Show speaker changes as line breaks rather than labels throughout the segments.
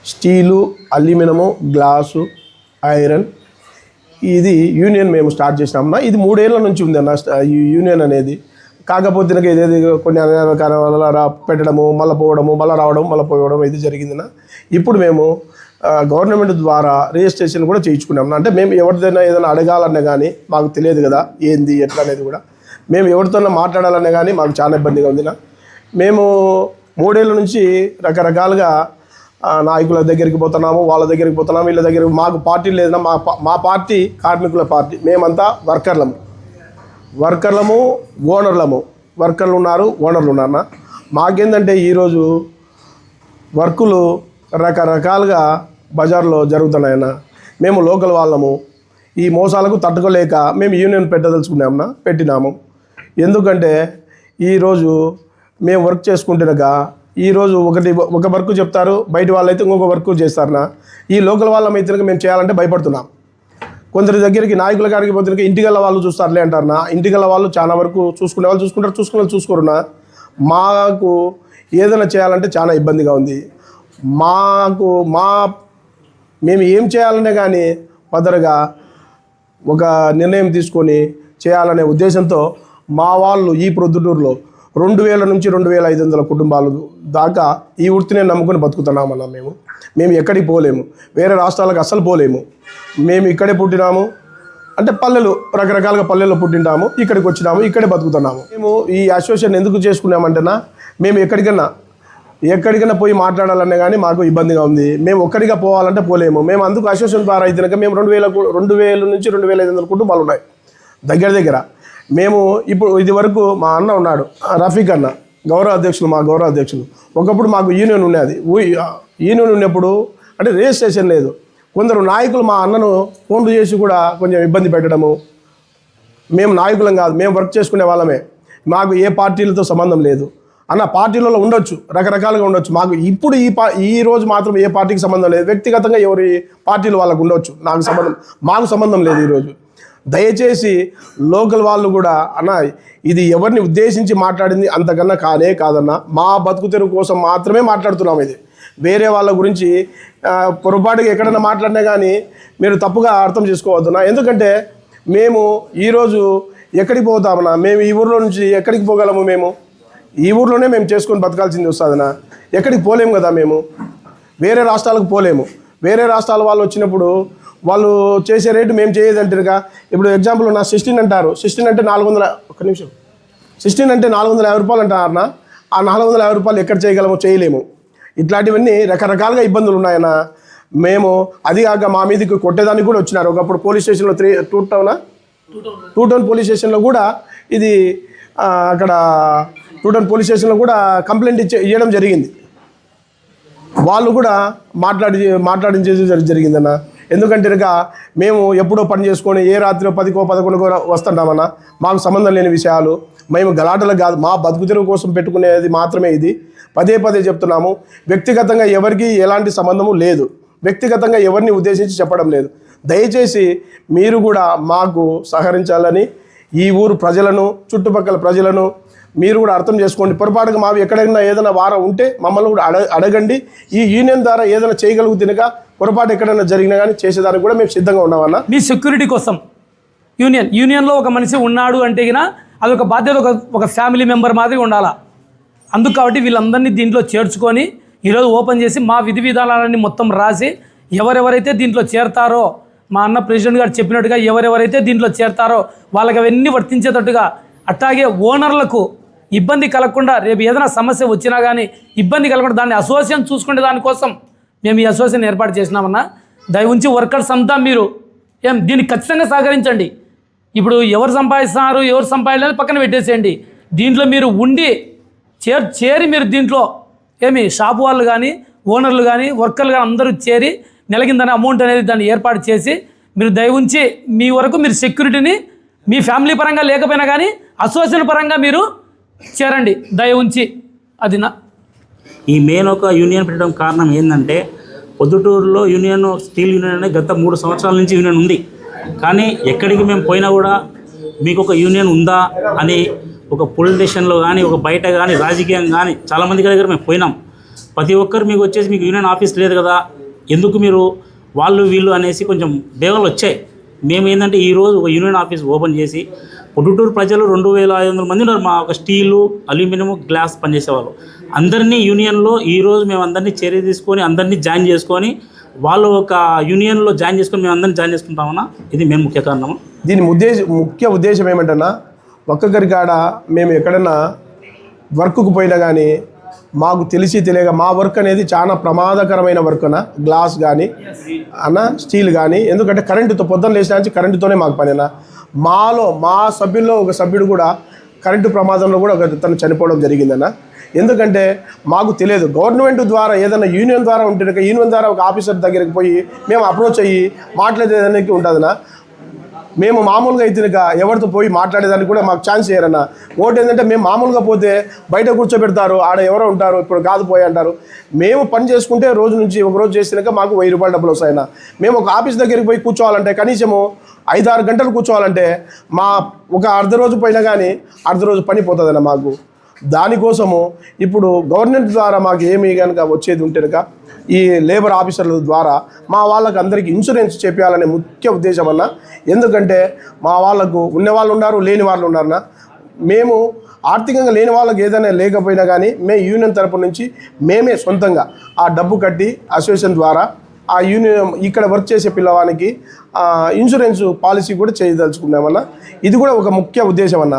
Steel, aluminium, glass, iron ఇది union మేము start చేసినామన్నా. ఇది 3 ఏళ్ల నుంచి ఉంది అన్న ఈ యూనియన్ అనేది. కాకపోతే ఇదేది కొన్ని కారణాల పెట్టడము, మళ్ళీ పోవడము, మళ్ళీ రావడం, మళ్ళీ పోవడం ఇది జరిగిందన్న. ఇప్పుడు మేము గవర్నమెంట్ ద్వారా రిజిస్ట్రేషన్ కూడా చేయించుకున్నాం. అంటే మేము ఎవరిదైనా ఏదైనా అడగాలన్నా కానీ మాకు తెలియదు కదా ఏంది ఎట్లా అనేది కూడా. మేము ఎవరితోనైనా మాట్లాడాలన్నా కానీ మాకు చాలా ఇబ్బందిగా ఉందినా. మేము 3 ఏళ్ల నుంచి రకరకాలుగా నాయకుల దగ్గరికి పోతున్నాము, వాళ్ళ దగ్గరికి పోతున్నాము, వీళ్ళ దగ్గరికి. మాకు పార్టీ లేదన్నా. మా పార్టీ కార్మికుల పార్టీ. మేమంతా వర్కర్లము ఓనర్లము. వర్కర్లు ఉన్నారు, ఓనర్లు ఉన్నారన్న. మాకేందంటే ఈరోజు వర్కులు రకరకాలుగా బజార్లో జరుగుతున్నాయన్న. మేము లోకల్ వాళ్ళము. ఈ మోసాలకు తట్టుకోలేక మేము యూనియన్ పెట్టదలుచుకున్నామన్నా. పెట్టినాము. ఎందుకంటే ఈరోజు మేము వర్క్ చేసుకుంటున్నాక ఈరోజు ఒక వర్క్ చెప్తారు, బయట వాళ్ళైతే ఇంకొక వర్క్ చేస్తారన్నా. ఈ లోకల్ వాళ్ళ మైత్రిగా మేము చేయాలంటే భయపడుతున్నాం. కొందరి దగ్గరికి నాయకుల గారికి పోతే ఇంటికల్లా వాళ్ళు చూస్తారులే అంటారన్నా. ఇంటికల్లా వాళ్ళు చాలా వరకు చూసుకునే వాళ్ళు చూసుకోరున్నా. మాకు ఏదైనా చేయాలంటే చాలా ఇబ్బందిగా ఉంది. మేము ఏం చేయాలనే కానీ పదరగా ఒక నిర్ణయం తీసుకొని చేయాలనే ఉద్దేశంతో మా వాళ్ళు ఈ ప్రొద్దుటూరులో 2000 నుంచి 2500 కుటుంబాలు దాకా ఈ వృత్తిని నమ్ముకొని బతుకుతున్నామన్నా. మేము ఎక్కడికి పోలేము, వేరే రాష్ట్రాలకు అస్సలు పోలేము. మేము ఇక్కడే పుట్టినాము. అంటే రకరకాలుగా పల్లెల్లో పుట్టింటాము, ఇక్కడికి వచ్చినాము, ఇక్కడే బతుకుతున్నాము. మేము ఈ అసోసియేషన్ ఎందుకు చేసుకున్నామంటేనా, మేము ఎక్కడికైనా పోయి మాట్లాడాలన్నా కానీ మాకు ఇబ్బందిగా ఉంది. మేము ఒక్కడిగా పోవాలంటే పోలేము. మేము అందుకు అసోసియేషన్ ద్వారా అయితే మేము 2000 నుంచి 2500 కుటుంబాలు ఉన్నాయి దగ్గర. మేము ఇప్పుడు ఇది వరకు మా అన్న ఉన్నాడు, రఫీక్ అన్న, మా గౌరవ అధ్యక్షులు. ఒకప్పుడు మాకు యూనియన్ ఉన్నది. యూనియన్ ఉన్నప్పుడు అంటే రిజిస్ట్రేషన్ లేదు. కొందరు నాయకులు మా అన్నను ఫోన్లు చేసి కూడా కొంచెం ఇబ్బంది పెట్టడము. మేము నాయకులం కాదు, మేము వర్క్ చేసుకునే వాళ్ళమే. మాకు ఏ పార్టీలతో సంబంధం లేదు అన్న. పార్టీలలో ఉండొచ్చు, రకరకాలుగా ఉండొచ్చు. మాకు ఇప్పుడు ఈ రోజు మాత్రం ఏ పార్టీకి సంబంధం లేదు. వ్యక్తిగతంగా ఎవరి పార్టీలు వాళ్ళకు ఉండొచ్చు. మాకు సంబంధం లేదు ఈరోజు. దయచేసి లోకల్ వాళ్ళు కూడా అన్న ఇది ఎవరిని ఉద్దేశించి మాట్లాడింది అంతకన్నా కాదన్న. మా బతుకు తెరువు కోసం మాత్రమే మాట్లాడుతున్నాం. ఇది వేరే వాళ్ళ గురించి పొరపాటుగా ఎక్కడైనా మాట్లాడినా కానీ మీరు తప్పుగా అర్థం చేసుకోవద్దునా. ఎందుకంటే మేము ఈరోజు ఎక్కడికి పోతామన్నా, మేము ఈ ఊర్లో నుంచి ఎక్కడికి పోగలము? మేము ఈ ఊర్లోనే మేము చేసుకొని బతకాల్సింది వస్తుందన్నా. ఎక్కడికి పోలేము కదా. మేము వేరే రాష్ట్రాలకు పోలేము. వేరే రాష్ట్రాల వాళ్ళు వచ్చినప్పుడు వాళ్ళు చేసే రేటు మేము చేయదంటారుగా. ఇప్పుడు ఎగ్జాంపుల్ నా 16 అంటారు. 16 అంటే 16 అంటే 450 రూపాయలు అంటారన్నా. ఆ 450 రూపాయలు ఎక్కడ చేయగలమో చేయలేము. ఇట్లాంటివన్నీ రకరకాలుగా ఇబ్బందులు ఉన్నాయన్న. మేము అది కాక మా మీదకి కొట్టేదానికి కూడా వచ్చినారు. ఒకప్పుడు పోలీస్ స్టేషన్లో టూ టౌన్ పోలీస్ స్టేషన్లో కూడా ఇది అక్కడ టూ టౌన్ పోలీస్ స్టేషన్లో కూడా కంప్లైంట్ ఇవ్వడం జరిగింది. వాళ్ళు కూడా మాట్లాడించేది జరిగిందన్న. ఎందుకంటే మేము ఎప్పుడో పని చేసుకొని ఏ రాత్రి 10కో 11కో వస్తుంటామన్నా. మాకు సంబంధం లేని విషయాలు. మేము గలాటలకు కాదు, మా బతుకు తెరువు కోసం పెట్టుకునేది మాత్రమే ఇది. పదే చెప్తున్నాము. వ్యక్తిగతంగా ఎవరికి ఎలాంటి సంబంధము లేదు. వ్యక్తిగతంగా ఎవరిని ఉద్దేశించి చెప్పడం లేదు. దయచేసి మీరు కూడా మాకు సహకరించాలని ఈ ఊరు ప్రజలను, చుట్టుపక్కల ప్రజలను మీరు కూడా అర్థం చేసుకోండి. పొరపాటుగా మావి ఎక్కడైనా ఏదైనా వారం ఉంటే మమ్మల్ని కూడా అడగండి. ఈ యూనియన్ ద్వారా ఏదైనా చేయగలుగుతున్నగా పొరపాటు ఎక్కడైనా జరిగినా కానీ చేసేదానికి కూడా మేము సిద్ధంగా ఉన్నామన్నా.
మీ సెక్యూరిటీ కోసం యూనియన్లో ఒక మనిషి ఉన్నాడు అంటే అదొక బాధ్యత, ఒక ఫ్యామిలీ మెంబర్ మాదిరి ఉండాలా. అందుకు కాబట్టి వీళ్ళందరినీ దీంట్లో చేర్చుకొని ఈరోజు ఓపెన్ చేసి మా విధి విధానాలన్నీ మొత్తం రాసి ఎవరెవరైతే దీంట్లో చేరతారో, మా అన్న ప్రెసిడెంట్ గారు చెప్పినట్టుగా ఎవరెవరైతే దీంట్లో చేరతారో వాళ్ళకి అవన్నీ వర్తించేటట్టుగా, అట్లాగే ఓనర్లకు ఇబ్బంది కలగకుండా రేపు ఏదైనా సమస్య వచ్చినా కానీ ఇబ్బంది కలగకుండా దాన్ని అసోసియేషన్ చూసుకునే దానికోసం మేము ఈ అసోసియేషన్ ఏర్పాటు చేసినామన్నా. దయ ఉంచి వర్కర్స్ అంతా మీరు దీనికి ఖచ్చితంగా సహకరించండి. ఇప్పుడు ఎవరు సంపాదిస్తున్నారు ఎవరు సంపాదించాలని పక్కన పెట్టేసేయండి. దీంట్లో మీరు ఉండి చేరి మీరు దీంట్లో షాపు వాళ్ళు కానీ ఓనర్లు కానీ వర్కర్లు కానీ అందరూ చేరి నెల కింద అమౌంట్ అనేది దాన్ని ఏర్పాటు చేసి మీరు దయ ఉంచి మీ వరకు మీరు సెక్యూరిటీని మీ ఫ్యామిలీ పరంగా లేకపోయినా కానీ అసోసియేషన్ పరంగా మీరు చేరండి దయ ఉంచి. అది
ఈ మెయిన్ ఒక యూనియన్ పెట్టడం కారణం ఏంటంటే పొద్దుటూరులో స్టీల్ యూనియన్ అనేది గత 3 సంవత్సరాల నుంచి యూనియన్ ఉంది. కానీ ఎక్కడికి మేము పోయినా కూడా మీకు ఒక యూనియన్ ఉందా అని ఒక పోలీస్ స్టేషన్లో కానీ ఒక బయట కానీ రాజకీయం కానీ చాలామంది దగ్గర మేము పోయినాం. ప్రతి ఒక్కరు మీకు వచ్చేసి మీకు యూనియన్ ఆఫీస్ లేదు కదా, ఎందుకు మీరు వాళ్ళు వీళ్ళు అనేసి కొంచెం బేగలు వచ్చాయి. మేము ఏంటంటే ఈరోజు ఒక యూనియన్ ఆఫీస్ ఓపెన్ చేసి పొద్దుటూరు ప్రజలు 2500 మంది ఉన్నారు. మా ఒక స్టీలు అల్యూమినియం గ్లాస్ పనిచేసేవాళ్ళు అందరినీ యూనియన్లో ఈరోజు మేము అందరినీ చర్య తీసుకొని అందరినీ జాయిన్ చేసుకొని వాళ్ళు ఒక యూనియన్లో జాయిన్ చేసుకొని మేము అందరినీ జాయిన్ చేసుకుంటామన్నా. ఇది మేము ముఖ్య కారణము.
దీని ముఖ్య ఉద్దేశం ఏమంటన్నా, ఒక్కొక్కరి కాడ మేము ఎక్కడన్నా వర్క్కు పోయినా కానీ మాకు తెలియక మా వర్క్ అనేది చాలా ప్రమాదకరమైన వర్క్ అన్న, గ్లాస్ కానీ స్టీల్ కానీ. ఎందుకంటే కరెంటుతో పొద్దున్న లేచిన నుంచి కరెంటుతోనే మాకు పనినా. మా సభ్యుల్లో ఒక సభ్యుడు కూడా కరెంటు ప్రమాదంలో కూడా తను చనిపోవడం జరిగిందన్న. ఎందుకంటే మాకు తెలియదు. గవర్నమెంట్ ద్వారా ఏదైనా యూనియన్ ద్వారా ఉంటే యూనియన్ ద్వారా ఒక ఆఫీసర్ దగ్గరికి పోయి మేము అప్రోచ్ అయ్యి మాట్లాడేదానికి ఉంటుందన్నా. మేము మామూలుగా అయితే ఎవరితో పోయి మాట్లాడేదానికి కూడా మాకు ఛాన్స్ చేయరన్నా. ఒకటి ఏంటంటే మేము మామూలుగా పోతే బయట కూర్చోబెడతారు, ఆడ ఎవరో ఉంటారు, ఇప్పుడు కాదు పోయి అంటారు. మేము పని చేసుకుంటే రోజు నుంచి ఒక రోజు చేసినాక మాకు 1000 రూపాయలు డబ్బులు వస్తాయన్న. మేము ఒక ఆఫీస్ దగ్గరికి పోయి కూర్చోవాలంటే కనీసము 5-6 గంటలు కూర్చోవాలంటే మా ఒక అర్ధ రోజు పోయినా కానీ అర్ధ రోజు పని పోతుందన్న మాకు. దానికోసము ఇప్పుడు గవర్నమెంట్ ద్వారా మాకు ఏమి కనుక వచ్చేది ఉంటే కనుక ఈ లేబర్ ఆఫీసర్ల ద్వారా మా వాళ్ళకి అందరికీ ఇన్సూరెన్స్ చేపించాలనే ముఖ్య ఉద్దేశం అన్న. ఎందుకంటే మా వాళ్ళకు ఉన్నవాళ్ళు ఉన్నారు, లేని వాళ్ళు ఉన్నారన్న. మేము ఆర్థికంగా లేని వాళ్ళకి ఏదైనా లేకపోయినా కానీ మేము యూనియన్ తరపు నుంచి మేమే సొంతంగా ఆ డబ్బు కట్టి అసోసియేషన్ ద్వారా ఆ యూనియన్ ఇక్కడ వర్క్ చేసే పిల్లవానికి ఇన్సూరెన్స్ పాలసీ కూడా చేయదలుచుకున్నామన్నా. ఇది కూడా ఒక ముఖ్య ఉద్దేశం అన్న.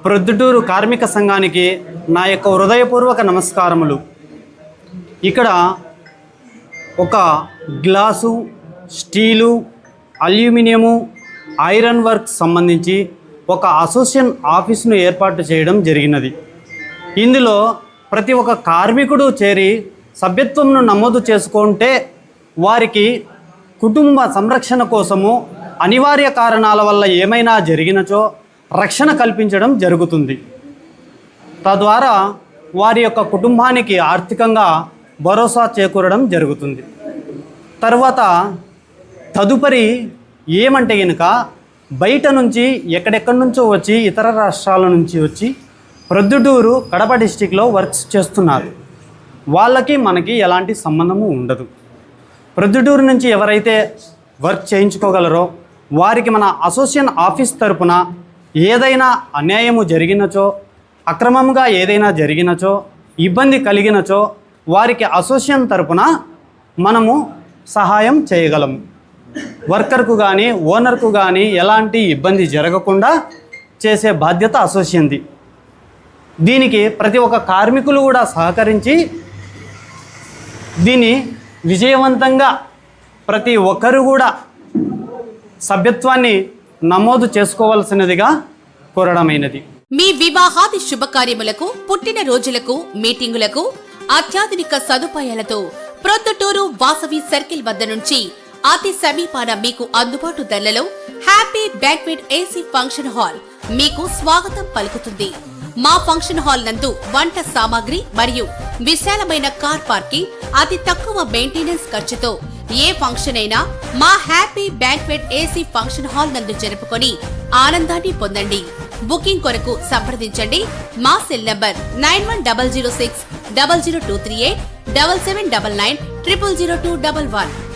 ప్రొద్దుటూరు కార్మిక సంఘానికి నా యొక్క హృదయపూర్వక నమస్కారములు. ఇక్కడ ఒక glass, steel, aluminium, iron work సంబంధించి ఒక అసోసియేషన్ ఆఫీసును ఏర్పాటు చేయడం జరిగినది. ఇందులో ప్రతి ఒక్క కార్మికుడు చేరి సభ్యత్వంను నమోదు చేసుకుంటే వారికి కుటుంబ సంరక్షణ కోసము అనివార్య కారణాల వల్ల ఏమైనా జరిగినచో రక్షణ కల్పించడం జరుగుతుంది. తద్వారా వారి యొక్క కుటుంబానికి ఆర్థికంగా భరోసా చేకూరడం జరుగుతుంది. తర్వాత తదుపరి ఏమంటే కనుక బయట నుంచి ఎక్కడెక్కడి నుంచో వచ్చి ఇతర రాష్ట్రాల నుంచి వచ్చి ప్రొద్దుటూరు కడప డిస్టిక్లో వర్క్స్ చేస్తున్నారు. వాళ్ళకి మనకి ఎలాంటి సంబంధము ఉండదు. ప్రొద్దుటూరు నుంచి ఎవరైతే వర్క్ చేయించుకోగలరో వారికి మన అసోసియేషన్ ఆఫీస్ తరపున ఏదైనా అన్యాయము జరిగినచో, అక్రమంగా ఏదైనా జరిగినచో, ఇబ్బంది కలిగినచో వారికి అసోసియేషన్ తరపున మనము సహాయం చేయగలము. వర్కర్కు కానీ ఓనర్కు కానీ ఎలాంటి ఇబ్బంది జరగకుండా చేసే బాధ్యత అసోసియేషన్ది. దీనికి ప్రతి ఒక్క కార్మికులు కూడా సహకరించి దీన్ని విజయవంతంగా ప్రతి ఒక్కరు కూడా సభ్యత్వాన్ని నమోదు చేసుకోవాల్సినదిగా కోరడమైనది.
మీ వివాహాది శుభకార్యములకు, పుట్టిన రోజులకు, మీటింగులకు అత్యాధునిక సదుపాయాలతో ప్రొద్దుటూరు వాసవి సర్కిల్ వద్ద నుంచి అతి సమీపాన మీకు అందుబాటు ధరలలో happy banquet AC function hall మీకు స్వాగతం పలుకుతుంది. మా ఫంక్షన్ హాల్ నందు వంట సామాగ్రి మరియు విశాలమైన కార్ పార్కింగ్, అతి తక్కువ మెయింటెనెన్స్ ఖర్చుతో ఏ ఫంక్షన్ అయినా మా happy banquet AC function hall నందు జరుపుకొని ఆనందాన్ని పొందండి. బుకింగ్ కొరకు సంప్రదించండి. మా సెల్ నంబర్ 9100600238 7799 000211.